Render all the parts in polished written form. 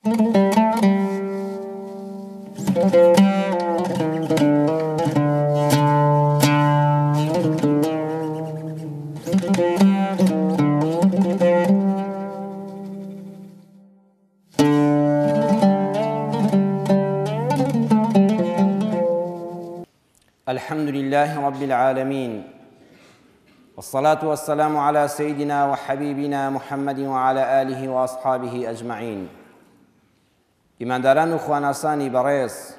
الحمد لله رب العالمين والصلاة والسلام على سيدنا وحبيبنا محمد وعلى آله وأصحابه أجمعين إمان داران وخواناساني بريس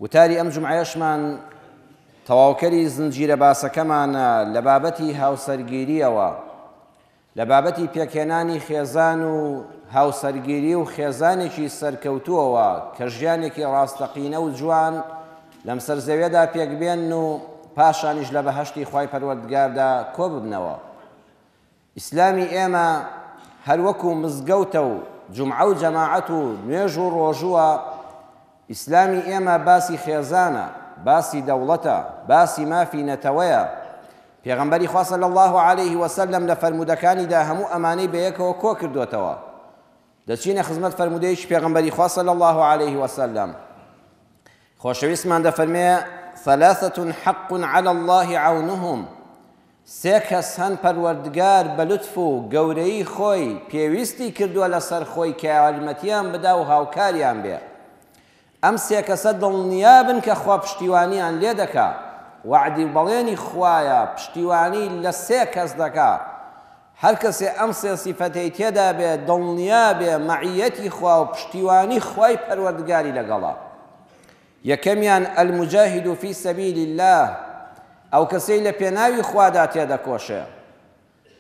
وتاري أم جمعيشمان تواوكري زنجير باسكمان لبابتي هاو سرگيريوا لبابتي بيكيناني خيزانو هاو سرگيري وخيزانيكي سركوتووا كرجيانيكي راستقين وجوان لەم سەرزەویەدا پێکبێن و پاشانیش لە بەهەشتی خوای پەروەردگاردا کۆ ببنەوە. ئیسلامی ئێمە هەروەکو مزگەوتە و جومعە و جەماعەت و نوێژ و ڕۆژووە، ئیسلامی ئێمە باسی خێزانە، باسی دەوڵەتە، باسی مافی نەتەوەیە. پێغەمبەری خوا صلی الله علیه وسلم لە فەرمودەکانیدا هەموو ئەمانەی بەیەکەوە کۆ کردوتەوە. دەچینە خزمەت فەرمودەیەکی پێغەمبەری خوا صلی الله علیه وسلم. خۆشەویستمان دەفەرمێ ثلاثة حق على الله عونهم، سێ کەس هەن پەروەردگار بە لوتف و گەورەیی خۆی پێویستی کردووە لەسەر خۆی کە یارمەتیان بدا و هاوکاریان بێ. ئەم سێ کەسە دڵنیابن کە خوا پشتیوانیان لێ دەکا، وعدی بەڵێنی خوایە پشتیوانی لە سێ کەس دەکا. هەر کەسێ ئەم سێ سیفەتەی تێدا بێ دڵنیا بێ مەعیەتی خوا و پشتیوانی خوای پەروەردگاری لەگەڵا. یەکەمیان المجاهد في سبيل الله، ئەو کەسەی لە پێناوی خوادا تێدەکۆشێ.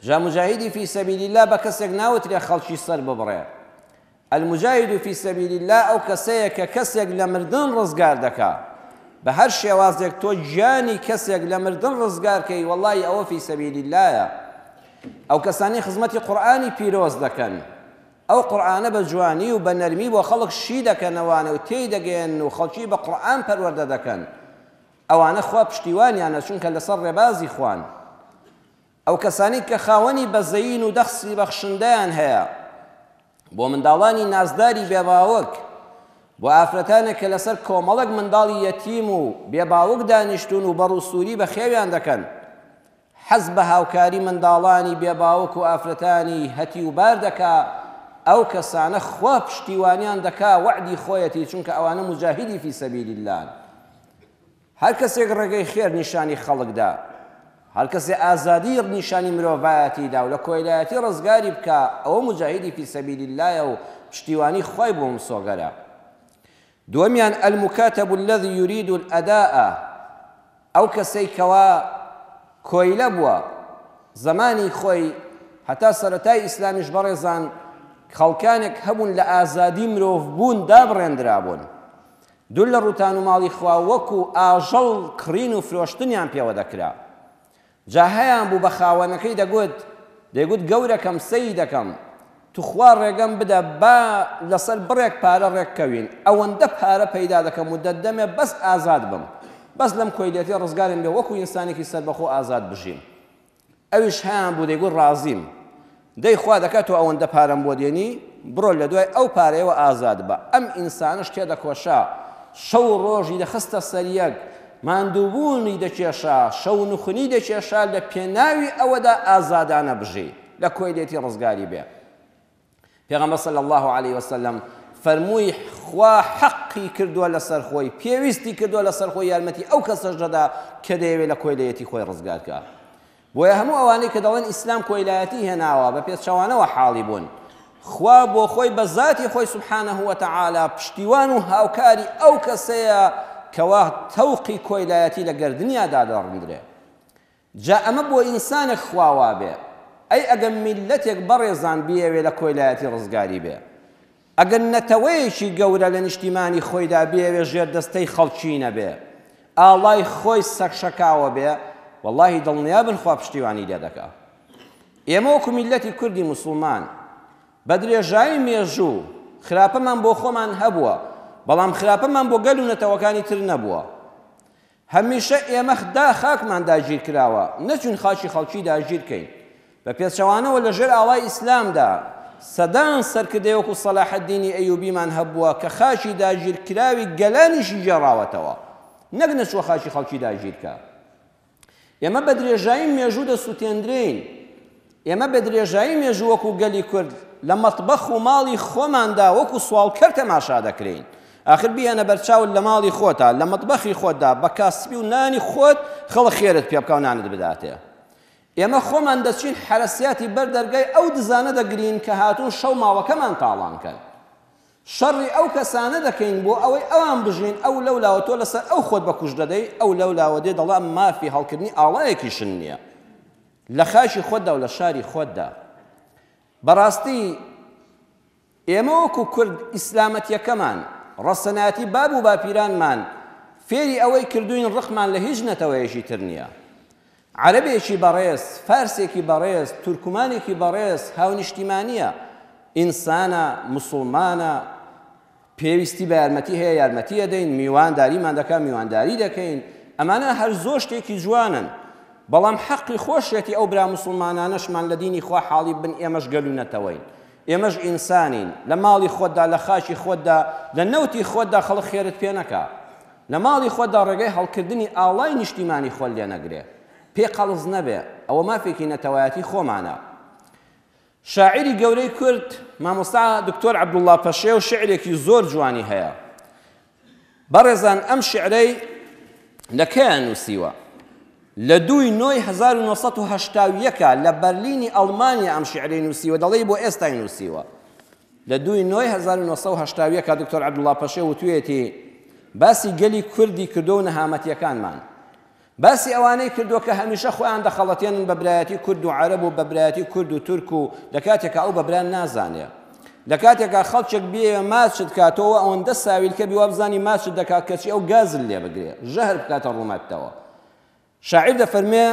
جا مجاهدی في سبيل الله بە کەسێک ناوترێ خەڵکی سەر ببڕێ. المجاهد في سبيل الله ئەو کەسەیە کە کەسێک لە مردن ڕزگار دەکا. بە هەر شێوازێک تۆ گیانی کەسێک لە مردن ڕزگارکەی، وەڵڵی ئەوە في سبيل اللهە. ئەو کەسانی خزمەتی قورئانی پیرۆز دەکەن، ئەو قورئانە بە جوانی و بە نەرمی بۆ خەڵک شی دەکەنەوانە و تێی دەگەێن و خەڵکی بە قورئان پەروەردە دەکەن. ئەوانە خوا پشتیوانیانە چونکە لەسەر ڕێبازی خوان. ئەو کەسانی کە خاوەنی بەزەین و دەخسی بەخشندەیان هەیە بۆ منداڵانی نازداری بێباوەک، بۆ ئافرەتانێک کە لەسەر کۆمەڵک منداڵی یەتیم و بێباوەک دانیشتون و بەڕووسوری بە خێویان دەکەن. حەز بە هاوکاری منداڵانی بێباوەک و ئافرەتانی هەتی و بار دەکا. ئەو کەسانە خوا پشتیوانیان دەکا، وعدی خۆیەتی، چونکە ئەوانە مجاهدی فی سەبیل الله. هەر کەسێک ڕێگەی خێر نیشانی خەڵکدا، هەر کەسێک ئازادی نیشانی مرۆڤایەتیدا و لە کۆیلایەتی ڕزگاری بکە، ئەوە مجاهدی فی سەبیل اللهە و پشتیوانی خۆی بۆ مسۆگەرە. دووەمیان المکاتب الذي يريد الأداء، ئەو کەسەی کەوا کۆیلە بووە زمانی خۆی هەتا سەرەتای ئیسلامیش بەڕێزان خەڵکانێک هەبوون لە ئازادی مرۆڤ بوون دابڕێنرابوون. دوو لە ڕووتان و ماڵی خوا وەکو ئاژەڵ کڕین و فرۆشتنیان پێوە دەکرا. جا هەیان بوو بە خاوەنەکەی دەیگوت گەورەکەم سەی دەکەم، توخوا ڕێگەم بدە با لەسەر بڕێک پارە ڕێککەوین، ئەوەندە پارە پەیدا دەکەم و دەدەمێ بەس ئازاد بم، بەس لەم کۆیلەتی ڕزگارم بێ وەکو ئینسانێکی سەربەخۆ ئازاد بژیم. ئەویش هەیان بوو دەیگوت ڕازیم، دەی خوا دەکات و ئەوەندە پارەم بۆ دێنی، بڕۆ لە دوای ئەو پارەیەوە ئازاد بە. ئەم ئینسانش تێدەکۆشا، شەو ڕۆژی دەخستە سەریەک، ماندووبوونی دەکێشا، شەو نوخنی دەکێشا لە پێناوی ئەوەدا ئازادانە بژی، لە کۆیلێتی ڕزگاری بێ. پێغەمبەر صلی الله علیه وسلم فەرمووی خوا حەقی کردووە لەسەر خۆی، پێویستی کردووە لەسەر خۆی یارمەتی ئەو کەسەش دەدا کە دەیەوێت لە کۆیلەتی خۆی ڕزگارکە. بۆیە هەموو ئەوانەی کە دەڵێن ئیسلام کۆیلایەتی هێناوە بە پێچەوانەوە حاڵی بوون. خوا بۆ خۆی بە ذاتی خۆی سبحانه وتعالى پشتیوان و هاوکاری ئەو کەسەیە کەوا تەوقی کۆیلایەتی لە گەردنیادا دەڕندرێ. جا ئەمە بۆ ئینسانێک خواوا بێ. ئەی ئەگەر میلەتێک بەڕێزان بیەوێ لە کۆیلایەتی ڕزگاری بێ، ئەگەر نەتەوەیەکی گەورە لە نیشتیمانی خۆیدا بیەوێ ژێر دەستەی خەڵکی نەبێ، ئاڵای خۆی سەرشەکاوە بێ، واللهی دڵنیابن خوا پشتیوانی لێ دەکا. ئێمە وەکو میلەتی کوردی موسڵمان بە درێژایی مێژوو خراپەمان بۆ خۆمان هەبووە، بەڵام خراپەمان بۆ گەل و نەتەوەکانی تر نەبووە. هەمیشە ئێمە خاکمان داگیر کراوە، نەچون خاچی خەڵکی داگیرکەین. بە پێچەوانەوە لەژێر ئاڵای ئیسلامدا سەدان سەرکردەی وەکو سەلاح الدینی ئەیوبیمان هەبووە کە خاشی داگیرکراوی گەلانیشی گێڕاوەتەوە نەک نەچووە خاشی خەڵکی داگیرکە. ئێمە بە درێژایی مێژوو دەسووتێندرین، ئێمە بە درێژایی مێژوو وەکو گەلی کورد لە مەتبەخ و ماڵی خۆماندا وەکو سوالکەر تەماشا دەکرین. آخر بیانە بەرچاوت لە ماڵی خۆتە لە مەتبەخی خۆتدا بە کاسبی و نانی خۆت خەڵک خێرت پێ بکە و نانت بداتێ. ئێمە خۆمان دەچین حرەسیاتی بەردەرگای ئەو دزانە دەگرین کە هاتوون شەو ماوەکەمان تاڵانکەن. شەڕی ئەو کەسانە دەکەین بۆ ئەوەی ئەوان بژین ئەو لەولاوە تۆ لەسەر ئەو خۆت بە کوژ دەدەی ئەو لەولاوە دێ دەڵا مافی هەڵکردنی ئاڵایەکی شن نییە لە خاشی خۆتدا و لە شاری خۆتدا. بەڕاستی ئێمە وەکو کورد ئیسلامەتیەکەمان ڕەسەناتی باب و باپیرانمان فێری ئەوەی کردوین ڕقمان لە هیچ نەتەوەیەکی تر نییە. عەرەبێکی بەڕێز، فارسێکی بەڕێز، تورکمانێکی بەڕێز هاونیشتیمانیە، ئینسانە، موسڵمانە، پێویستی بە یارمەتی هەیە یارمەتی ئەدەین، میوانداریمان دەکا میوانداری دەکەین. ئەمانە هەر زۆر شتێکی جوانن، بەڵام حەقی خۆشێتی ئەو برا موسڵمانانەشمان لە دینی خوا حاڵی بن ئێمەش گەلوونەتەوەین. ئێمەش ئینسانین، لە ماڵی خۆتدا لە خاشی خۆتدا لە نەوتی خۆتدا خەڵک خێرت پێ نەکا، لە ماڵی خۆتدا ڕێگەی هەڵکردنی ئاڵای نیشتیمانی خۆت لێ نەگرێ، پێ قەڵز نەبێ، ئەوە مافێکی نەتەوایەتی خۆمانە. شاعیری گەورەی کورد مامۆستا دکتۆر عەبدوڵڵا پەشێ و شعرێکی زۆر جوانی هەیە. بەڕێزان ئەم شعرەی لە کەیان نووسیوە؟ لە 2 نۆی 1970 لە بەرلینی ئەڵمانیا ئەم شعرەی نووسیوە، دەڵێ بۆ ئێستای نووسیوە. لە 2 نۆی 1970 دکتۆر عەبدوڵڵا پەشێ وتوێتی باسی گەلی کوردی کردو و نەهامەتیەکانمان، باسی ئەوانەی کردووە کە هەمیشە خۆیان دەخەڵەتێنن بە برایەتی کورد و عەرەب و بە برایەتی کورد و تورک و لە کاتێکە ئەو بە برایان نازانێ، لە کاتێکە خەڵکێک بێ ماچت کاتەوە ئەوەندە ساویلکە بی وا بزانی ماچت دەکات کەچی ئەو گازل لێ بگرێ ژەهر بکاتە ڕوومەتەوە. شاعیر دەفەرمێ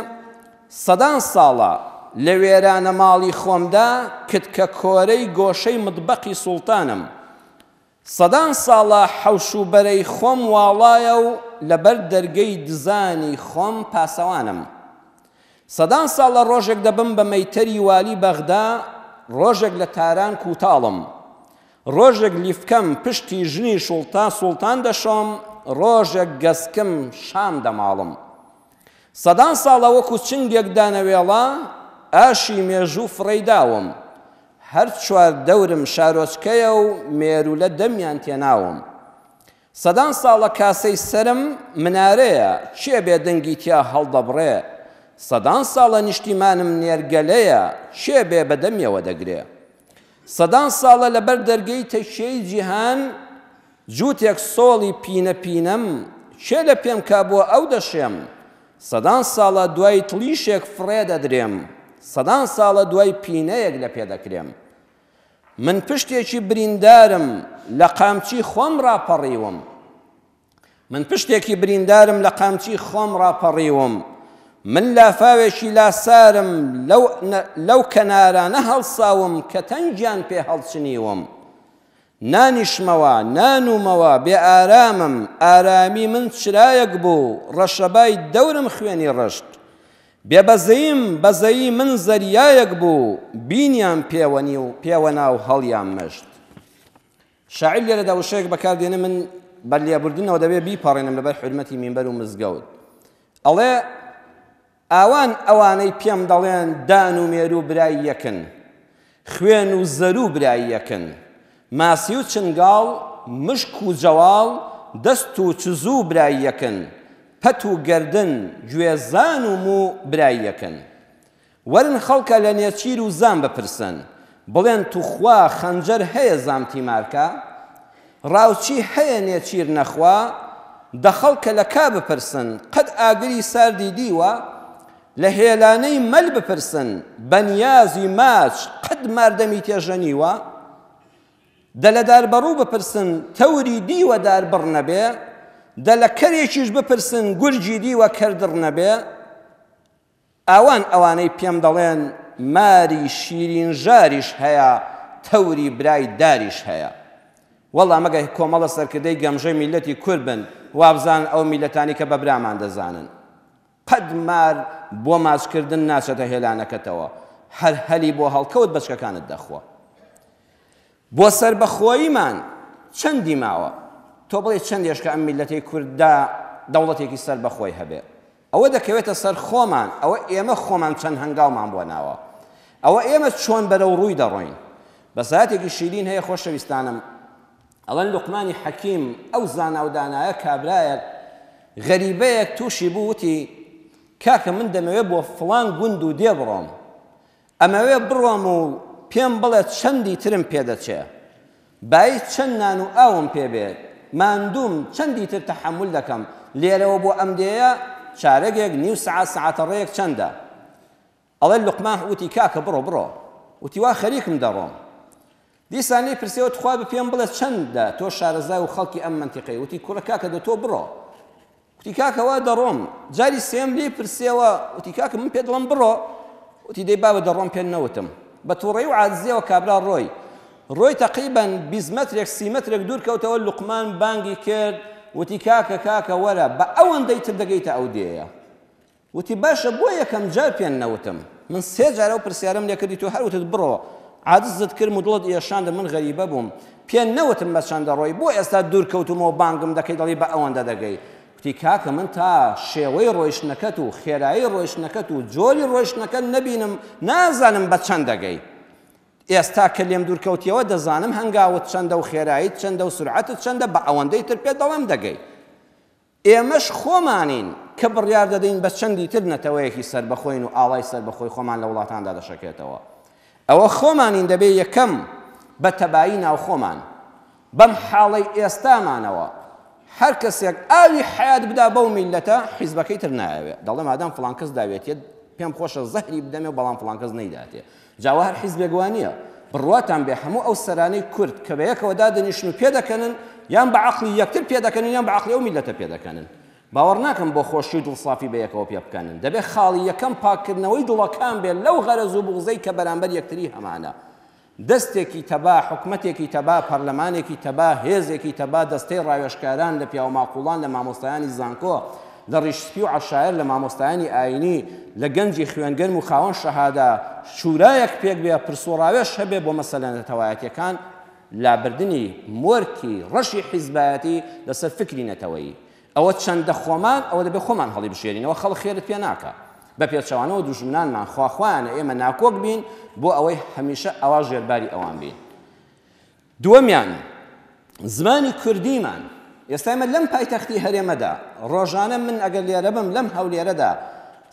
سەدان ساڵە لە وێرانە ماڵی خۆمدا کت کە کۆرەی گۆشەی مطبەقی سوڵتانم، سەدان ساڵە حەوش و بەرەی خۆم واڵایە و لەبەر دەرگەی دزانی خۆم پاسەوانم، سەدان ساڵە ڕۆژێک دەبم بە مەیتەری والی بەغدا، ڕۆژێک لە تاران کوتاڵم، ڕۆژێک لیفکەم پشتی ژنی سوڵتان دەشۆم، ڕۆژێک گەسکم شام دەماڵم، سەدان ساڵە وەکو چنگێک دانەوێڵە ئاشی مێژوو فڕەیداوم، هەر چوار دەورم شارۆچکەیە و مێرولە دەمیان تێناوم، سەدان ساڵە کاسەی سەرم منارەیە چێ بێ دەنگی تیا هەڵدەبڕێ، سەدان ساڵە نیشتیمانم نێرگەلەیە چێ بێ بەدەمیەوە دەگرێ، سەدان ساڵە لەبەر دەرگەی تەشیەی جیهان جووتێک سۆڵی پینە پینەم چێ لە پێم کا بۆ ئەو دەشێم، سەدان ساڵە دوای تڵیشێک فڕێ دەدرێم، سەدان ساڵە دوای پینەیەک لە پێ دەکرێم، من پشتێکی بریندارم لە قامچی خۆم ڕاپەڕیوم، من پشتێکی بریندارم لە قامچی خۆم ڕاپەڕیوم، من لافاوێکی لاسارم لەو کەنارانە هەڵساوم کە تەنگیان پێ هەڵچنیوم، نانیشمەوە نانومەوە بێ ئارامم، ئارامی من چرایەک بوو ڕەشەبای دەورم خوێنی ڕشت، بێبەزەییم بەزەیی من زەریایەک بوو بینیان پێوەنا و هەڵیان مەشت. شاعیر لێرەدا وشەیەک بەکاردێنێ من بەرلێبوردنەوە دەبێ بیپەڕێنم لەبەر حورمەتی مینبەر و مزگەوت، ئەڵێ ئاوان ئەوانەی پێم دەڵێن دان و مێرو برای یەکن، خوێن و زەرو برای یەکن، ماسی و چنگاڵ مشک و جەواڵ دەست و چزوو برای یەکن، پەت و گەردن گوێزان و مو برای یەکن، وەرن خەڵکە لە نێچیر و زام بپرسن، بڵێن توخوا خەنجەر هەیە زامتی مارکە، ڕاوچی هەیە نێچیر نەخوا، دە خەڵکە لە کا بپرسن قەت ئاگری ساردی دیوە، لە هێلانەی مەل بپرسن بەنیازی ماچ قەت ماردەمی تێژەنیوە، دە لە داربەڕوو بپرسن تەوری دیوە داربڕ نەبێ، دە لە کەرێکیش بپرسن گورجی دیوە کەردڕ نەبێ، ئاوان ئەوانەی پێم دەڵێن ماری شیرین ژاریش هەیە تەوری برای داریش هەیە، وەڵا مەگە کۆمەڵە سەرکردەی گەمژەی میلەتی کورد بن وابزان ئەو میلەتانی کە بە برامان دەزانن، قەت مار بۆ ماچکردن ناچێتە هێلانەکەتەوە، هەر هەلی بۆ هەڵکەوت بەچکەکانت دەخوا. بۆ سەربەخۆییمان چەندی ماوە تۆ بڵێ چەندێش کە ئەم میلەتەی کورددا دەوڵەتێکی سەربەخۆی هەبێ ئەوە دەکەوێتە سەر خۆمان ئەوە ئێمە خۆمان چەند هەنگاومان بۆ ناوە ئەوە ئێمە چۆن بەرەو ڕووی دەڕۆین بەساتێکی شیرین هەیە خۆشەویستانم ئەڵەن لوقمانی حەکیم ئەو زانا و دانایە کابرایەک غەریبەیەک تووشی بوو وتی کاکە من دەمەوێت بۆ فڵان گوند و دێ بڕۆم ئەمەوێ بڕۆم و پێم بڵێت چەندی ترم پێدەچێ بای چەند نان و ئاوم پێبێت ماندووم چەندی تر تەحەمل دەکەم لێرەوە بۆ ئەم دێیە چارەگێک نیو سەعات سەعاتە ڕێیەک چەندە ئەڵێ لوقمان وتی کاکە بڕۆ وتی وا خەریکم دەڕۆم دیسان لێی پرسیەوە تخوا بە پێم بڵێت چەندە تۆ شارەزای و خەڵکی ئەم منتیقەی وتی کوڕە کاکە دە تۆ بڕۆ وتی کاکە وا دەڕۆم جاری سێم لێی پرسیەوە وتی کاکە من پێ دڵم بڕۆ وتی دەی بابە دەڕۆم پێ نەوتم بە تووڕێی و عاجزیەوە کابرا ڕۆی تەقریبەن 20 مەترێک 30 مەترێک دوور کەوتەوە لوقمان بانگی کرد وتی کاکە وەرە بە ئەوەندەی تر دەگەیتە ئەو دێیە وتی باشە بۆ یەکەم جار پێ نەوتم من سێ جارە و پرسیارم لێ کردی تۆ هەروتت بڕۆ عاجزت کرد و دڵت ئێشاندە من غەریبە بووم پێ نەوتم بە چەندە ڕۆی بۆ ئێستا دوور کەوتمەوە بانگم دەکەی دەڵی بە ئەوەندە دەگەی وتی کاکە من تا شێوەی ڕۆیشتنەکەت و خێرایی ڕۆیشتنەکەت و جۆری ڕۆیشتنەکەت نەبینم نازانم بە چەند دەگەی ئێستا کە لێم دوور کەوتیەوە دەزانم هەنگاوت چەندە و خێراییت چەندە و سورعەتت چەندە بە ئەوەندەی تر پێ دەڵێم دەگەی ئێمەش خۆمانین کە بڕیار دەدەین بە چەندی تر نەتەوەیەکی سەربەخۆین و ئاڵای سەربەخۆی خۆمان لە وڵاتاندا دەشەکێتەوە ئەوە خۆمانین دەبێ یەکەم بە تەبایی ناو خۆمان بەم حاڵەی ئێستامانەوە هەر کەسێک ئاوی حیات بدا بەو میلەتە حیزبەکەی تر نایەوێت دەڵێ مادام فڵان کەس داوێتێت پێم خۆشە زەهری بدەمێ بەڵام فڵان کەس نەیداتێ جاوا هەر حیزبێک وانە بڕواتان بێ هەموو ئەو سەرانەی کورد کە بە یەکەوە دادەنیشن و پێدەکەنن یان بە عەقڵی یەکتر پێدەکەنن یان بە عەقڵی ئەو میلەتە پێدەکەنن باوەڕ ناکەم بۆ خۆشی دڵسافی بە یەکەوە پێ بکەنن دەبێت خاڵی یەکەم پاکردنەوەی دڵەکان بێت لەو غەرەز و بوغزەی کە بەرامبەر یەکتری هەمانە دەستێکی تەبا حکومەتێکی تەبا پەرلەمانێکی تەبا هێزێکی تەبا دەستەی ڕاوێژکاران لە پیاو ماقوڵان لە مامۆستایانی زانکۆ لە ڕیشسپی و عەشایر لە مامۆستایانی ئاینی لە گەنجی خوێنگەرم و خاوەن شەهادا شورایەک پێک بێ پرسوڕاوێش هەبێ بۆ مەسەلە نەتەوایەتیەکان لابردنی مۆرکی ڕەشی حیزبایەتی لەسەر فکری نەتەوەیی ئەوە چەندە خۆمان ئەوە دەبێت خۆمان هەڵی بشێرینەوە خەڵک خێرت پێ ناکە بە پێچەوانەوە دوژمنانمان خواخوایانە ئێمە ناکۆک بین بۆ ئەوەی هەمیشە ئەوا ژێرباری ئەوان بین دووەمیان زمانی کوردیمان ئێستا ئێمە لەم پایتەختی هەرێمەدا ڕۆژانە من ئەگەر لێرە بم لەم هەولێرەدا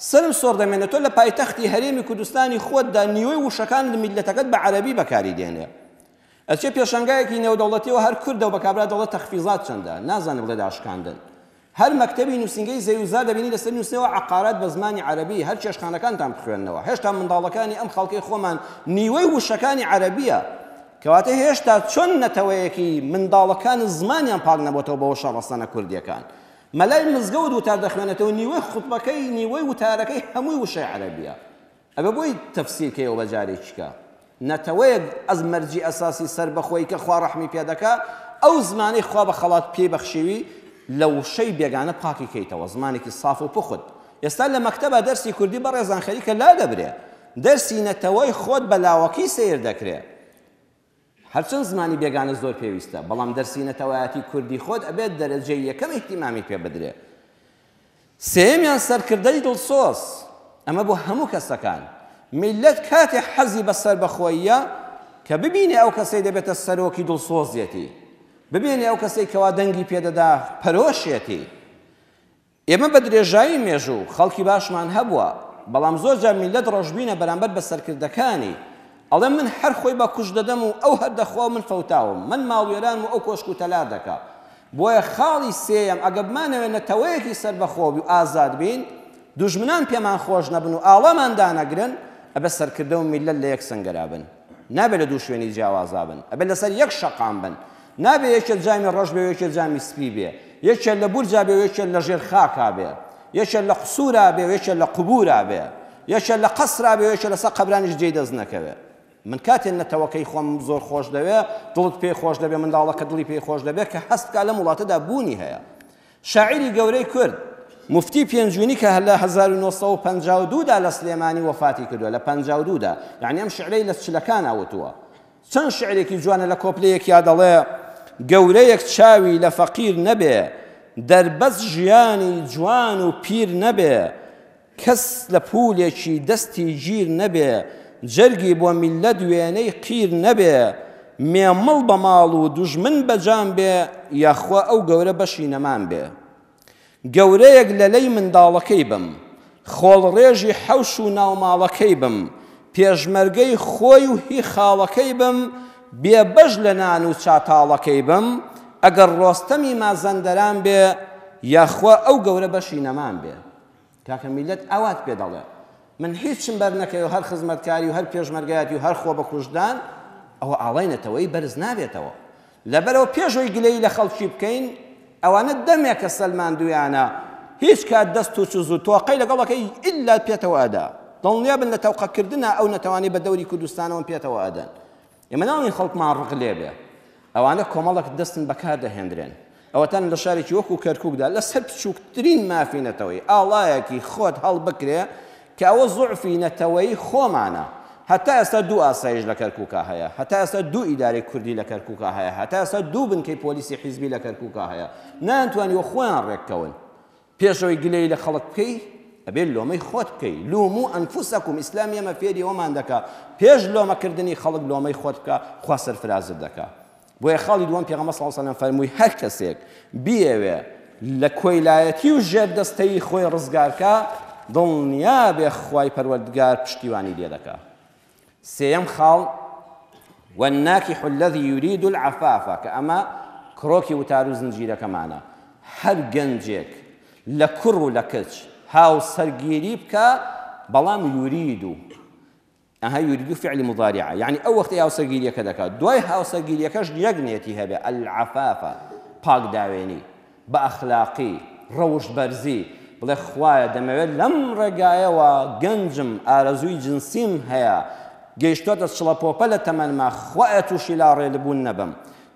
سرم سۆر دەمێنێت تۆ لە پایتەختی هەرێمی کوردستانی خۆتدا نیوەی وشەکان میلەتەکەت بە عەرەبی بەکاری دێنێ ئەچێ پێشەنگایەکی نێودەوڵەتیەوە هەر کوردە و بە کابرا دەوڵەت تەخفیزات چەندە نازانم بڵێ داشکاندن هەر مەکتەبی نووسینگەی زەیوزار دەبینی لەسەر نووسینەوە عەقارات بە زمانی عەرەبی هەر چێشخانەکانتان بخوێننەوە هێشتا منداڵەکانی ئەم خەڵکەی خۆمان نیوەی وشەکانی عەرەبیە کەواتە هێشتا چۆن نەتەوەیەکی منداڵەکان زمانیان پاک نەبووەتەوە بەوە شەڕەستانە کوردیەکان مەلای مزگەوت وتار دەخوێنێتەوە نیوەی خوتبەکەی نیوەی وتارەکەی هەمووی وشەی عەرەبیە ئەبێ بۆی تەفسیرکەیەوە بەجارێکیکە نەتەوەیەک ئەز مەرجی ئەساسی سەربەخۆی کە خوا ڕەحمی پێ دەکا ئەو زمانەی خوا بە خەڵات پێی بەخشیوی لە وشەی بێگانە پاکی کەیتەوە زمانێکی صاف و پخت ئێستا لە مەکتەبە دەرسی کوردی بە ڕێزان خەریکە لا دەبرێ دەرسی نەتەوەی خۆت بە لاوەکی سیر دەکرێ هەرچەند زمانی بێگانە زۆر پێویستە بەڵام دەرسی نەتەوایەتی کوردی خۆت ئەبێت دەرەجەی یەکەم احتیمامی پێ بدرێ سێمیان سەرکردەی دڵسۆز ئەمە بۆ هەموو کەسەکان میلەت کاتێ حەزی بە سەربەخۆییە کە ببینێ ئەو کەسەی دەبێتە سەرۆکی دڵسۆزیەتی ببینێ ئەو کەسەی کەوا دەنگی پێدەدا پەرۆشێتی ئێمە بە درێژایی مێژوو خەڵکی باشمان هەبووە بەڵام زۆر جار میلەت ڕۆژبینە بەرامبەر بە سەرکردەکانی ئەڵێ من هەر خۆی بە کوژ دەدەم و ئەو هەر دەخوا من فەوتاوم من ماڵوێران و ئەو کۆشک و تەلار دەکا بۆیە خاڵی سێیەم ئەگە بمانەوێت نەتەوەیەکی سەربەخۆبی و ئازاد بین دوژمنان پێمان خۆش نەبن و ئاڵامان دانەگرن ئەبێ سەرکردە و میلەت لە یەک سنگەرا بن نابێت لە دوو شوێنی جیاوازا بن ئەبێت لەسەر یەک شەقام بن نابێت یەکێک جامی ڕۆژ بێ یەکێک جامی سپی بێ یەکێک لە بورجا بێ یەکێک لە ژێر خاکا بێ یەکێک لە قسوورا بێ یەکێک لە قوبورا بێ یەکێک لە قەسرا بێ یەکێک لەسەر قەبرانیش جێی دەست نەکەوێ من کاتێ نەتەوەکەی خۆم زۆر خۆش دەوێ دڵت پێی خۆش دەبێ منداڵەکە دڵی پێی خۆش دەبێت کە هەستکا لە وڵاتەدا بوونی هەیە شاعیری گەورەی کورد مفتی پێنجوونی کە لە 1952 دا لە سلێمانی وەفاتی کردووە لە 52 دا یعنی ئەم شعرەی لە چلەکان ئاوتووە چەند شعرێکی جوانە لە کۆپلەیەکیا دەڵێ گەورەیەک چاوی لە فەقیر نەبێ دەربەست ژیانی جوان و پیر نەبێ کەس لە پولێکی دەستی گیر نەبێ جەرگی بۆ میلەت وێنەی قیر نەبێ مێمەڵ بە ماڵ و دوژمن بەجان بێ یاخوا ئەو گەورە بەشی نەمان بێ گەورەیەک لە لەی منداڵەکەی بم خۆڵڕێژی حەوش و ناوماڵەکەی بم پێشمەرگەی خۆی و هی خاڵەکەی بم بێبەش لە نان و چاتاڵەکەی بم ئەگەر ڕۆستەمی مازەندەران بێ یاخوا ئەو گەورە بەشی نەمان بێ کاکە میلەت ئەوات پێ دەڵێ من هیچم بەر نەکەی و هەر خزمەتکاری و هەر پێشمەرگایەتی و هەر خۆ بە کوژدان ئەوە ئاڵێنێتەوەی بەرز نابێتەوە لەبەرەوە پێشەوەی گلەی لە خەڵکی بکەین ئەوانە دەمێکە سەلماندویانە هیچ کات دەست و چوز و تۆقەی لەگەڵەکەی ئیلا پێتەوە ئەدا دڵنیا بن لە تەوقەکردنە ئەو نەتەوانی بە دەوری کوردستانەوە پێتەوە ئەدەن ئێمە ناڵین خەڵکمان ڕق لێ بێ ئەوانە کۆمەڵێک دەستن بەکار دەهێنرێن ئەوەتان لە شارێکی وەکو کەرکووکدا لەسەر بچووکترین مافی نەتەوەی ئاڵایەکی خۆت هەڵ بکرێ کە ئەوە زوعفی نەتەوەی خۆمانە هەتا ئێستا دوو ئاسایش لە کەرکووکا هەیە هەتا ئێستا دوو ئیدارەی کوردی لە کەرکووکا هەیە هەتا ئێستا دوو بنکەی پۆلیسی حیزبی لە کەرکووکا هەیە نانتوانیوە خۆیان ڕێککەون پێشەوەی گلەی لە خەڵک بکەی ئەبێت لۆمەی خۆت بکەی لومو ئەنفوسەکم ئیسلامی ئەمە فێری ئەومان دەکا پێش لۆمەکردنی خەڵک لۆمەی خۆت بکە خوا سەرفرازت دەکا بۆیە خاڵی دووەم پێغەمبەر صلی الله علیه و سلم فەرمووی هەر کەسێک بیەوێ لە کۆیلایەتی و ژێردەستەی خۆی ڕزگارکە دڵنیا بێ خوای پەروەردگار پشتیوانی لێ دەکا سێیەم خاڵ والناكح الذي يريد العفاف کە ئەمە کڕۆکی وتار و زنجیرەکەمانە هەر گەنجێک لە کوڕ و لە کچ هاو سەرگیری بکە بەڵام یوریدو ئەها یوریدو فعلی مضارعە یعنی ئەو وەختی هاو سەرگیریەکە دەکات دوای هاو سەرگیریەکەش یەک نێتی هەبێ العفافە پاک داوێنی بە ئەخلاقی ڕەوشت بەرزی بڵێ خوایە دەمەوێت لەم ڕێگایەوە گەنجم ئارەزووی جنسیم هەیە گەیشتۆتە چڵەپۆپە لە تەمەنما خوایە تووشی لاڕێ لەبوون نەبم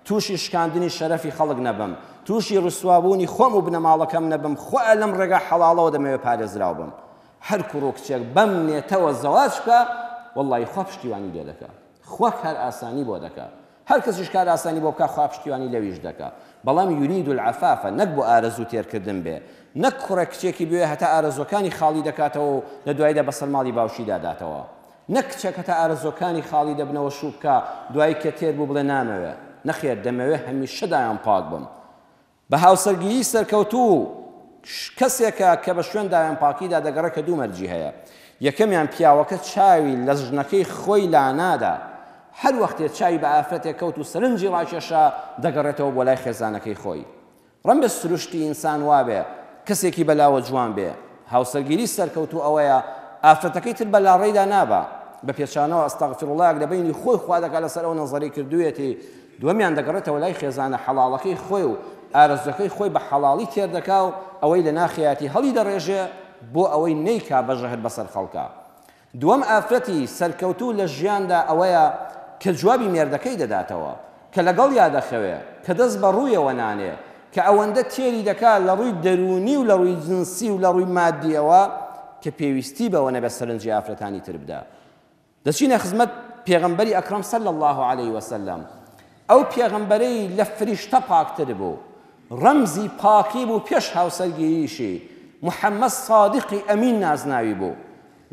تووشی شکاندنی شەرەفی خەڵک نەبم تووشی ڕسوابوونی خۆم و بنەماڵەکەم نەبم خوایە لەم ڕێگا حەڵاڵەوە دەمەوێت پارێزراو بم هەر کوڕ و کچێک بەم نێتەوە زەواج بکە وەڵڵی خوا پشتیوانی لێ دەکا خوا کار ئاسانی بۆ دەکا هەر کەسیش کار ئاسانی بۆ بکە خوا پشتیوانی لەویش دەکا بەڵام یورید العفافە نەک بۆ ئارەزوو تێرکردن بێ نەک کوڕە کچێکی بوێ هەتا ئارەزۆکانی خاڵی دەکاتەوە و لە دوایدا بەسەر ماڵی باوشی داداتەوە نەک کچێک هەتا ئارەزۆکانی خاڵی دەبنەوە شوو بکە دوای کە تێر بوو بڵێ نامەوێ نەخێر دەمەوێت هەمیشەدایان پاک بم بە هاوسەرگیری سەرکەوتوو کەسێکە کە بە شوێن دایان پاکیدا دەگەڕێ کە دوو مەرجی هەیە یەکەمیان پیاوەکە چاوی لە ژنەکەی خۆی لانادا هەر وەختێ چاوی بە ئافرەتێک کەوت و سەرنجی ڕاکێشە دەگەڕێتەوە بۆ لای خێزانەکەی خۆی ڕەنبە سروشتی ئینسان وابێ کەسێکی بەلاوە جوان بێ هاوسەرگیری سەرکەوتوو ئەوەیە ئافرەتەکەی تر بە لاڕێیدا نابە بە پێچانەوە ئەستەغفیرڵڵاه لە بینی خۆی خوا دەکات لەسەر ئەو نەزەری کردوویەتی دووەمیان دەگەڕێتەوە لای خێزانە حەڵاڵەکەی خۆی و ئارەزوەکەی خۆی بە حەڵاڵی تێردەکا و ئەوەی لە ناخیاتی هەڵی دەڕێژێ بۆ ئەوەی نەیکا بەژەهر بەسەر خەڵکە دووەم ئافرەتی سەرکەوتوو لە ژیاندا ئەوەیە کە جوابی مێردەکەی دەداتەوە کە لەگەڵ یادەخەوێ کە دەست بە ڕوویەوە نانێ کە ئەوەندە تێری دەکات لە ڕووی دەرونی و لە ڕووی جنسی و لە ڕووی مادیەوە کە پێویستی بەوە نەبێ سەرنجی ئافرەتانی تر بدا دەچینە خزمەت پێغەمبەری ئەکرەم صلی الله عليه وسلم ئەو پێغەمبەرەی لە فریشتە پاکتر بوو ڕەمزی پاکی بوو پێش هاوسەرگیریشی محەممەد صادقی ئەمین نازناوی بوو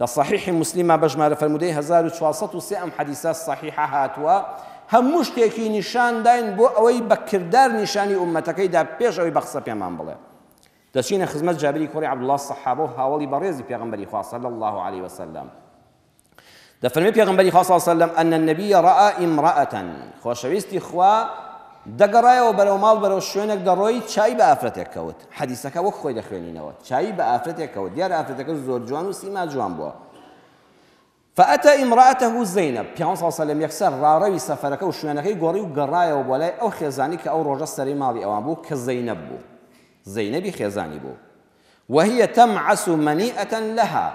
لە صحیحی مسلیمە بە ژمارە فەرمودەی 1403 ئەم حەدیسە صحیحە هاتووە هەموو شتێکی نیشان داین بۆ ئەوەی بە کردار نیشانی ئومەتەکەیدا پێش ئەوەی بە قسە پێمان بڵێ دەچینە خزمەت جابری کوڕی عەبدوڵڵاه سەحابە و هاوڵی بەڕێزی پێغەمبەری خوا صلی الله عليه وسلم دەفەرمێ پێغەمبەری خوا صلی الله عليه وسلم أن النبي رأى امرأة خۆشەویستی خوا دەگەڕایەوە بەرەو ماڵ بەرەو شوێنێک دەڕۆی چای بە ئافرەتێک کەوت حەدیسەکە وەک خۆی دەخوێنینەوە چای بە ئافرەتێک کەوت دیارە ئافرەتەکە زۆر جوان و سیما جوان بووە فأتى امرأته زينب پیامبر صلی الله علیه و سلم یەکسەر ڕاڕەوی سەفەرەکە و شوێنەکەی گۆڕی و گەڕایەوە بۆ لای ئەو خێزانی کە ئەو ڕۆژە سەری ماڵی ئەوان بوو کە زەینەب بوو زەینەبی خێزانی بوو وهي تمعس منيئة لها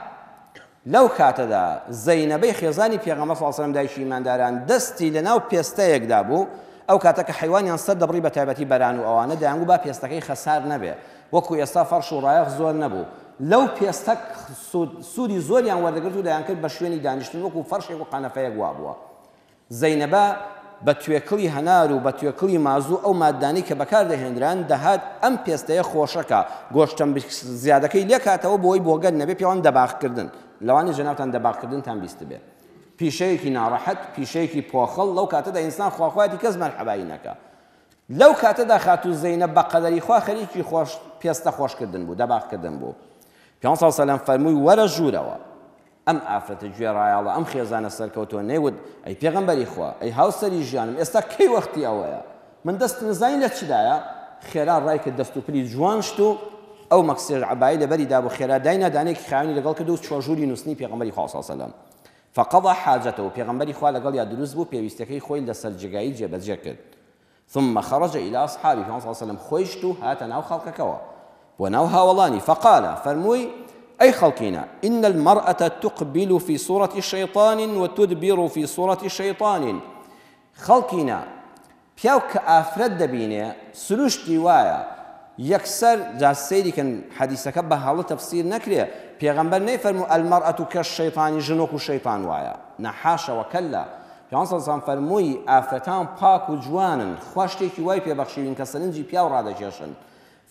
لەو کاتەدا زەینەبەی خێزانی پێغەمبەر صلی الله علیه و سلم دایکی ئیمانداران دەستی لەناو پێستەیەکدا بوو ئەو کاتە کە حیوانیان سەر دەبڕی بە تایبەتی بەران و ئەوانە دەیانگو با پێستەکەی خەسار نەبێ وەکو ئێستا فەرش و ڕایەق زۆر نەبوو لەو پێستە سوودی زۆریان وەردەگرت و دەیان کرد بە شوێنی دانیشتن وەکو فەرشێک و قەنەفەیەک وا بووە زەینەبە بە توێکڵی هەنار و بە توێکڵی مازوو ئەو مادانی کە بەکاردەهێنران دەهات ئەم پێستەیە خۆشەکە گۆشتم زیادەکەی لێ کاتەوە بۆی بۆگەن نەبێ پێوان دەباغکردن لەوانی ژەناوتان دەباغکردنتان بیست بێ پیشەیەکی ناڕەحەت پیشەیەکی پۆخەڵ لەو کاتەدا ئینسان خواخواتی کەس مەرحەبایی نەکە لەو کاتەدا خاتو زەینەب بە قەدەری خوا خەریکی خۆش پێستە خۆشکردن بوو دەباغکردن بوو پێغەمبەر صلی الله علیه و سلم فەرمووی وەرە ژوورەوە ئەم ئافرەتە گوێڕایاڵە ئەم خێزانە سەرکەوتووە نەیوت ئەی پێغەمبەری خوا ئەی هاوسەری ژیانم ئێستا کەی وەختی ئەوەیە من دەست نزانی لە چدایە خێرا ڕای کرد دەست و پلی جوان شت و ئەو مەکسێژ عەبایی لەبەری دا بۆ خێرا داینا دانێکی خاوێنی لەگەڵ کرد و چۆژووری نووسنی پێغەمبەری خوا صلی الله علیه و سلم فقضى حاجته پێغەمبەری خوا لەگەڵ یا دروست بوو پێویستەکەی خۆی لەسەر جێگایی جێبەجێ کرد ثم خرج إلى أصحابه صلى الله عليه وسلم خويشتو هات ناو خلقكوا وناو هاولاني فقال فرموي أي خلقنا إن المرأة تقبل في صورة شيطان وتدبر في صورة شيطان خلقنا بيوك أفرد دبينه سلوشتي وايا يكسر جاز سيدي كان حديثك بهالله تفسير نكريه بيغمبر نيفرمو المرأة كالشيطان جنوك الشيطان وايا نحاشا وكلا پیان سلام فرمووی ئافرەتان پاک و جوانن خوا شتێکی وای پێبەخشیوین کە سەرنجی پیا و ڕادەکێشن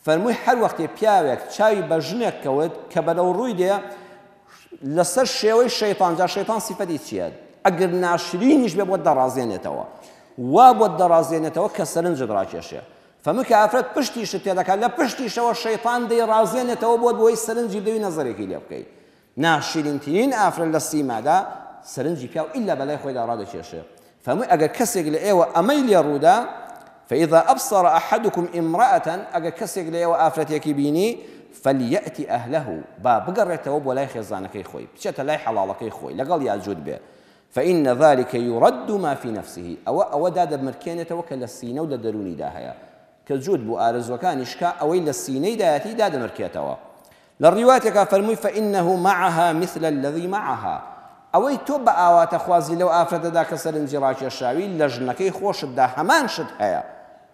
فەرمووی هەر وەختێ پیاوێک چاوی بە ژنێک کەوت کە بەرەو ڕووی دێ لەسەر شێوەی شەیطان جا شەیطان سیفەتی چییە ئەگەر ناشرینیش بێ بۆت دەڕازێنێتەوە وا بۆت دەڕازێنێتەوە کە سەرنجت ڕاکێشێ فەرمووی کە ئافرەت پشتیشت پێ دەکات لە پشتیشەوە شەیطان دەیڕازێنێتەوە بۆت بۆی سەرنجی دەوی نەزەرێکی لێ بکەیت ناشرینترین ئافرەت لە سیمادا سەرنجی پیا و ئیلا بەلای خۆیدا ڕادەکێشێ فەرمووی ئەگەر کەسێک لە ئێوە ئەمەی لێ ڕوودا فإذا أبصر أحدكم امرأة أجا كسيق ليه وآفرتك بيني فليأتي أهله با بقرته ولا خزانك خوي بشت لا حلالك خوي لقال يا جود به فإن ذلك يرد ما في نفسه أو داد مركينة وكل السينة ولا دروني داهيا كالجود بو آرز وكان إشكا أو إلا السينة داتي داد مركيته للرواية فرمي فإنه معها مثل الذي معها ئەوەی تۆ بە ئاواتە خوازی لەو ئافرەتەدا کە سەرنجی ڕاکێشاوی لە ژنەکەی خۆشتدا هەمان شت هەیە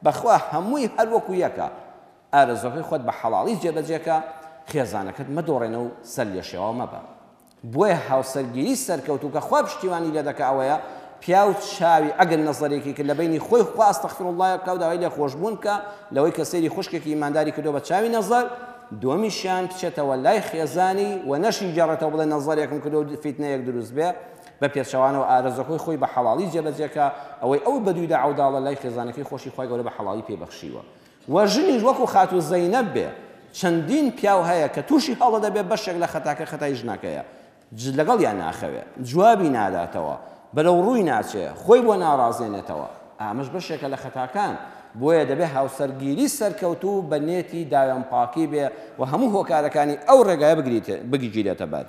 بەخوا هەمووی هەر وەکو یەکە ئارەزوەکەی خۆت بە حەڵاڵی جێبەجێکە خێزانەکەت مەدۆڕێنە و سەر لێ شێوە مەبە بۆیە هاوسەرگیری سەرکەوتوو کە خوا پشتیوانی لێ دەکە ئەوەیە پیا و چاوی ئەگەر نەزەرێکی کرد لە بینی خۆی خوا ئەستەغفیرڵڵاه بکە و داوای لێ خۆشبوون کە لەوەی کە سەیری خوشکێکی ئیمانداری کردو بە چاوی نەزەر دومیشیان بچێتەوە لای خێزانی و نەشی گەڕێتەوە بڵێ نەزەرێکم کردو و فیتنەیەک دروست بێ بە پێچەوانەوە ئارەزەکەی خۆی بە حەڵاڵی جێبەجێکە ئەوەی ئەو بەدوویدا عەوداڵە لای خێزانەکەی خۆشی خۆی گەورە بە حەڵاڵی پێبەخشیوە و ژنیش وەکو خاتو زەینەب بێ چەندین پیاو هەیە کە تووشی هەڵە دەبێت بەشێک لە خەتاکە خەتای ژنەکەیە لەگەڵ یان ناخەوێ جوابی ناداتەوە بەرەو ڕووی ناچێ خۆی بۆ ناڕازێنێتەوە ئامەش بەشێکە لە خەتاکان بۆیە دەبێت هاوسەرگیری سەرکەوتوو بە نێتی داوێن پاکی بێ و هەموو هۆکارەکانی ئەو ڕێگایە بگیرێتە بەر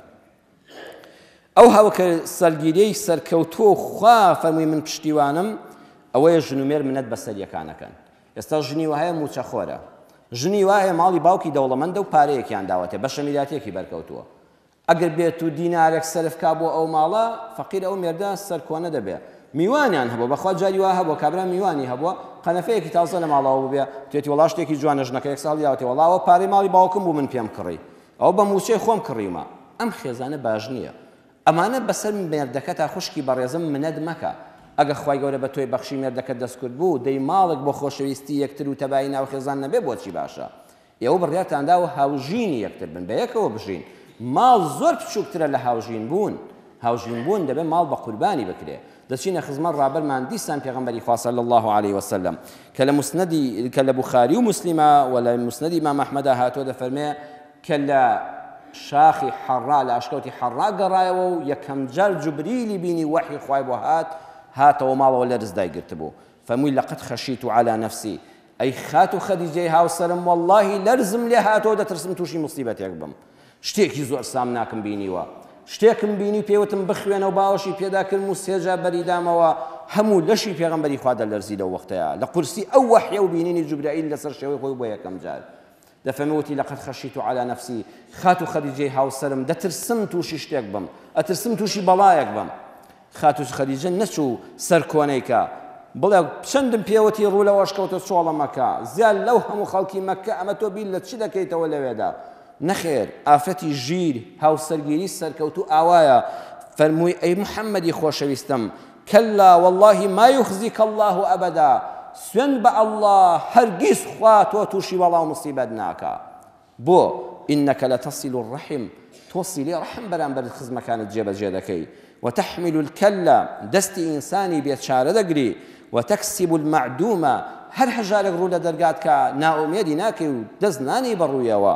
ئەو هاوکە سەرگیریەی سەرکەوتوو خوا فەرمووی من پشتیوانم ئەوەیە ژنومێر منەت بە سەریەکانەکەن ئێستا ژنی وهەیە موچەخۆرە ژنی وایە ماڵی باوکی دەوڵەمەندە و پارەیەکیان داوەتێ بە شەمیلاتێکی بەرکەوتووە ئەگەر بێت و دینارێک سەرفکا بۆ ئەو ماڵە فەقیر ئەو مێردە سەرکۆنە دەبێت میوانیان هەبوو بەخوا جاری وا هەبوو کابرا میوانی هەبووە قەنەفەیەکی تازە لە ماڵەوە بووبێ توێتی وەڵا شتێکی جوانە ژنەکە یەک ساڵی داوەتێ وەڵاوە پارەی ماڵی باوکم بوو من پێم کڕی ئەو بە موچەی خۆم کڕیمە ئەم خێزانە باش نییە ئەمانە بەسەر مێردەکە تا خوشکی بەڕێزم منەت مەکە ئەگە خوای گەورە بە تۆی بەخشی مێردەکەت دەستکرد بوو دەی ماڵێک بۆ خۆشەویستی یەکتر و تەبایی ناو خێزان نەبێ بۆچی باشە ئێوە بڕیارتاندا و هاوژینی یەکتر بن بە یەکەوە بژین ماڵ زۆر بچووکترە لە هاوژین بوون هاوژین بوون دەبێت ماڵ بە قوربانی بکرێ دەچینە خزمەت ڕابەرمان دیسان پێغەمبەری خوا صلی الله عليه وسلم کە لە مسندی کە لە بوخاری و مسلمە و لە مسندی ئیمام ئەحمەدا هاتووە دەفەرمێ کە لە شاخی حەڕا لە ئاشکەوتی حەڕا گەڕایەوە و یەکەم جار جوبریلی بینی وەحی خوای بۆ هاتەوە ماڵەوە لەرز دایگرت بوو فەرمووی لەقەد خەشیت على نفسی ئەی خات و خەدیجەی هاوسەرم وەڵڵاهی لەرزم لێ هاتەوە دەترسم تووشی موسیبەتێک بم شتێکی زۆر سام ناکەم بینیوە شتێکم بینی پێوتم بخوێنە و باوەشی پێدا کردم و سێجا بەریدامەوە هەموو لەشی پێغەمبەری خوا دەلەرزی لەو وەختەیە لە قورسی ئەو وەحیە و بینینی جوبرائیل لەسەر شێوەی خۆی بۆ یەکەم جار دەفەرمێوتی لەقەد خەشیت على نفسی خات و خەدیجەی هاوسەرم دەترسم تووشی شتێک بم ئەترسم تووشی بەڵایەک بم خات و خەدیجە نەچوو سەر کۆنەیکە بڵێ چەندم پێوەتی ڕوو لەوەش کەوتە چۆڵە مەکە زیاد لەو هەموو خەڵکی مەکە ئەمە تۆ بیر لە چی دەکەیتەوە لەوێدا نەخێر ئافرەتی ژیر هاوسەرگیری سەرکەوتوو ئاوایە فەرمووی ئەی محەممەدی خۆشەویستم كلا والله ما يخزيك الله أبدا سوێن بە الله هەرگیز خوا تۆ تووشی وەڵا و مصیبەت ناکە بۆ إنك لتصل الرحم توصلي رحم بەرامبەر خزمەکانت جێبەجێ دەکەی وتحمل الكلا دەستی ئینسانی بێت شارە دەگری وتكسب المعدومة هەر هەژارێک ڕوو لە دەرگات کە ناومێدی ناکەی و دەست نانی بەڕوویەوە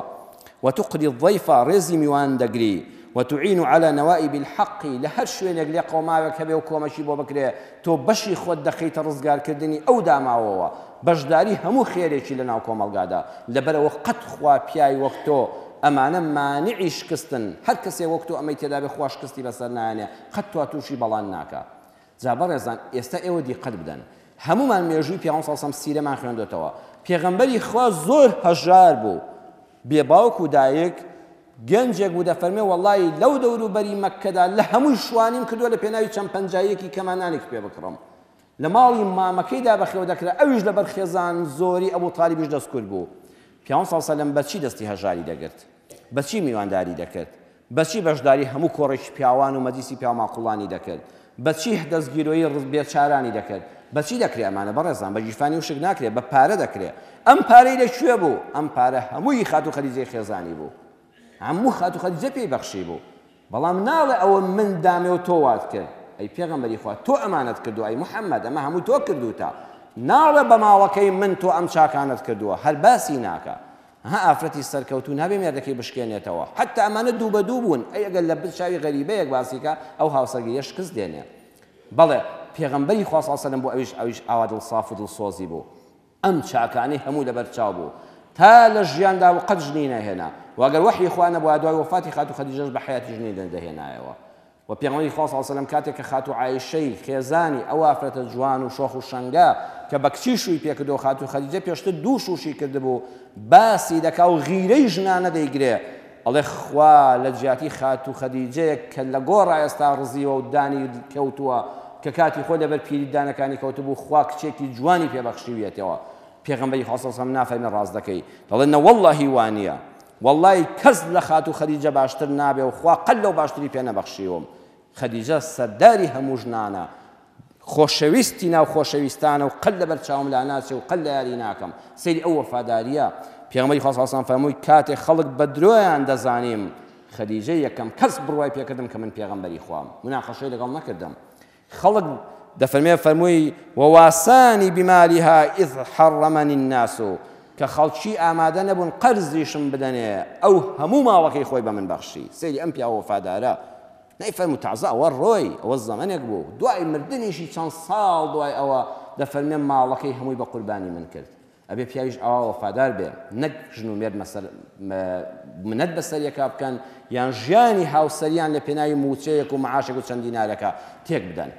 وتقري الضيف رێزی میوان دەگری وتعين على نوائب الحق لهر شوێنێک لێ قۆماوێک هەبێ و کۆمەشی بۆ بکرێ تۆ بەشی خۆت دەخەیتە ڕزگارکردنی ئەو داماوەوە بەشداری هەموو خێرێکی لە ناو کۆمەڵگادا لەبەرەوە قەت خوا پیاوی وەک تۆ ئەمانە مانعی شکستن هەر کەسێ وەک تۆ ئەمەی تێدا بێ خوا شکستی بەسەر نایانێ قەت تۆ تووشی بەڵان ناکە جا بەڕێزان ئێستا ئێوە دیقەت بدەن هەمومان مێژووی پێغەمبەر صلی الله علیه و سلم سیرەمان خوێندوێتەوە پێغەمبەری خوا زۆر هەژار بوو بێباوک و دایک گەنجێک بوو دەفەرمێ وەڵڵی لەو دەوروبەری مەککەدا لە هەمووی شوانیم کردووە لە پێناوی چەند پەنجایەکی کەمانانێک پێ بکڕم لە ماڵی مامەکەیدا بەخێو دەکرا ئەویش لەبەر خێزان زۆری ئەبوو تالیبیش دەستکرد بوو پێغەمبەر صلی الله علیه و سلم بەچی دەستی هەژاری دەگرت بەچی میوانداری دەکرد بەچی بەشداری هەموو کۆڕێکی پیاوان و مەجلیسی پیاو ماقوڵانی دەکرد بەچی دەستگیرۆیی بێچارانی دەکرد بەچی دەکرێ ئەمانە بەڕێزان بە جیفانی و شک ناکرێت بە پارە دەکرێت ئەم پارەی لەکوێ بوو ئەم پارە هەمووی خات و خەدیجەی خێزانی بوو هەموو خات و خەدیجە پێی بەخشی بوو بەڵام ناڵێ ئەوە من دامێ و تۆ وات کرد ئەی پێغەمبەری خوا تۆ ئەمانەت کردووە ئەی محەممەد ئەمە هەموو تۆ کردوتە ناڵێ بە ماوەکەی من تۆ ئەم چاکانت کردووە هەر باسی ناکە ها ئافرەتی سەرکەوتوو نابێ مێردەکەی بشکێنێتەوە حتا ئەمانە دوو بە دوو بوون ئەی ئەگەر لە بچاوی غەریبەیەک باسیکە ئەو هاوسەرگیریە شکست دێنێ بەڵێ پێغەمبەری خوا صلی الله علیه و سلم بۆ ئەویش ئاوا دڵساف و دڵسۆزی بوو ئەم چاکانەی هەموو لەبەر چاو بوو تا لە ژیاندا و قەت ژنی نەهێنا وەگەر وەحی خوا نەبووە دوای وفاتی خات و خەدیجەش بە حیاتی ژنی دەهێنایەوە و پێغەمبەری خوا صلی الله علیه و سلم کاتێک کە خات و عایشەی خێزانی ئەو ئافرەتە جوان و شۆخ و شەنگە کە بە کچی شووی پێکردەوە خات و خەدیجە پێشتر دوو شوشی کردبوو باسی دەکا و غیرەی ژنانە دەیگرێ ئەڵێ خوا لە جیاتی خات و خەدیجەیەک کە لە گۆڕا ئێستا ڕزیوە و دانی کەوتووە کە کاتی خۆ لەبەر پیری دانەکانی کەوتبوو خوا کچێکی جوانی پێبەخشیویەتەوە پێغەمبەری خوا صلی الله علیه و سلم نافەرمێ ڕاست دەکەی دەڵێن وەڵڵاهی وانییە وەڵڵی کەس لە خات و خەدیجە باشتر نابێ و خوا قەت لەو باشتری پێ نەبەخشیوم خەدیجە سەرداری هەموو ژنانە خۆشەویستی ناو خۆشەویستانە و قەت لەبەر چاوم لا ناچێ و قەت لە یاری ناکەم سەیری ئەو وەفاداریە پێغەمبەری خوا صلی الله علیه و سلم فەرمووی کاتێک خەڵک بە درۆیان دەزانیم خەدیجە یەکەم کەس بڕوای پێکردم کە من پێغەمبەری خوام مناقەشەی لەگەڵ نەکردم خەڵک دەفەرمێ وواسانی بمالها إذ حرمني الناس کە خەڵکی ئامادە نەبوون قەرزیشم بدەنێ ئەو هەموو ماوەکەی خۆی بە من بەخشی سەیری ئەم پیا وەفادارە نەیفەرموو تازە ئەوە ڕۆی ئەوە زەمانێک بوو دوای مردنیشی چەند ساڵ دوای ئەوە دەفەرمێ ماڵەکەی هەمووی بە قوربانی من کرد ئەبێ پیاویش ئەوە وەفادار بێ نەک ژن و مێرد منەت بەسەر یەکا بکەن یان ژیانی هاوسەریان لە پێناوی موچەیەک و معاشێک و چەند دینارەکە تێک بدەن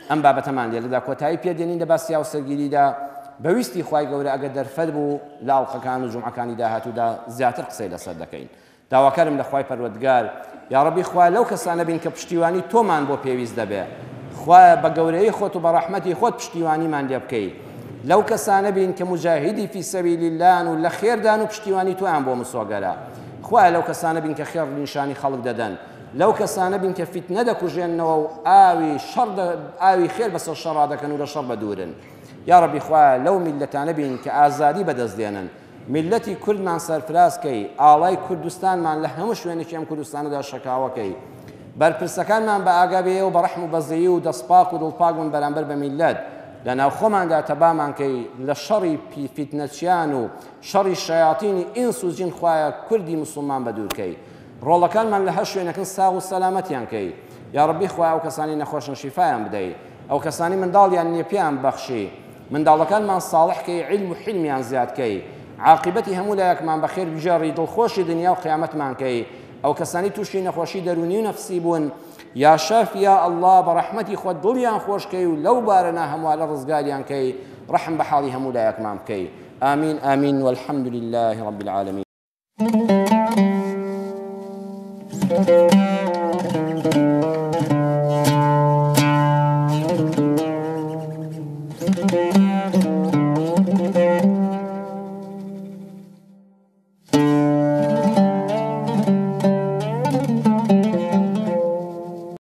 ئەم بابەتەمان لێرەدا کۆتایی پێدێنین لە باسی هاوسەرگیریدا بەویستی خوای گەورە ئەگەر دەرفەت بوو لاڵقەکان و جومعەکانی داهاتوودا زیاتر قسەی لەسەر دەکەین داواکارم لە خوای پەروەردگار یا ڕەبی خوا لەو کەسانە بین کە پشتیوانی تۆمان بۆ پێویست دەبێ خوا بە گەورەی خۆت و بە ڕەحمەتی خۆت پشتیوانیمان لێ بکەیت لەو کەسانە بین کە مجاهیدی فی سەبیل اللهن و لە خێردان و پشتیوانی تۆیان بۆ مسۆگەرە خوا لەو کەسانە بین کە خێر نیشانی خەڵک دەدەن لەو کەسانە بین کە فیتنە دەکوژێنەوە و ئاوی خێر بەسەر شەڕا دەکەن و لە شەڕ بەدورن یا ڕەبی خوا لەو میلەتانە بین کە ئازادی بەدەستدێنن میلەتی کوردمان سەرفرازکەی ئاڵای کوردستانمان لە هەموو شوێنێکی ئەم کوردستانەدا شەکاوەکەی بەرپرسەکانمان بە ئاگابێ و بە ڕەحم و بەزەیی و دەستپاک و دڵپاک بوون بەرامبەر بە میلەت لە ناو خۆماندا تەبامانکەی لە شەڕی فیتنەچیان و شەڕی شەیاطینی ئینس و جین خوایە کوردی موسڵمان بەدوورکەی ڕۆڵەکانمان لە هەر شوێنەکەن ساغ و سەلامەتیان کەی یا ڕەبی خوا ئەو کەسانی نەخۆشن شیفایان بدەیت ئەو کەسانی منداڵیان نییە پێیان بەخشی منداڵەکانمان ساڵحکەی علم و حلمیان زیادکەی عاقبەتی هەموو لایەکمان بەخێر بژێڕی دڵخۆشی دنیا و قیامەتمان کەی ئەو کەسانی تووشی نەخۆشی دەرونی و نەفسی بوون یا شەف یا ئەڵڵا بە ڕەحمەتی خۆت دڵیان خۆشکەی و لەو بارەنا هەمووە لە ڕزگاریان کەی ڕەحم بە حاڵی هەموو لایەکمان بکەی آمین آمین والحمد لله رب العالمين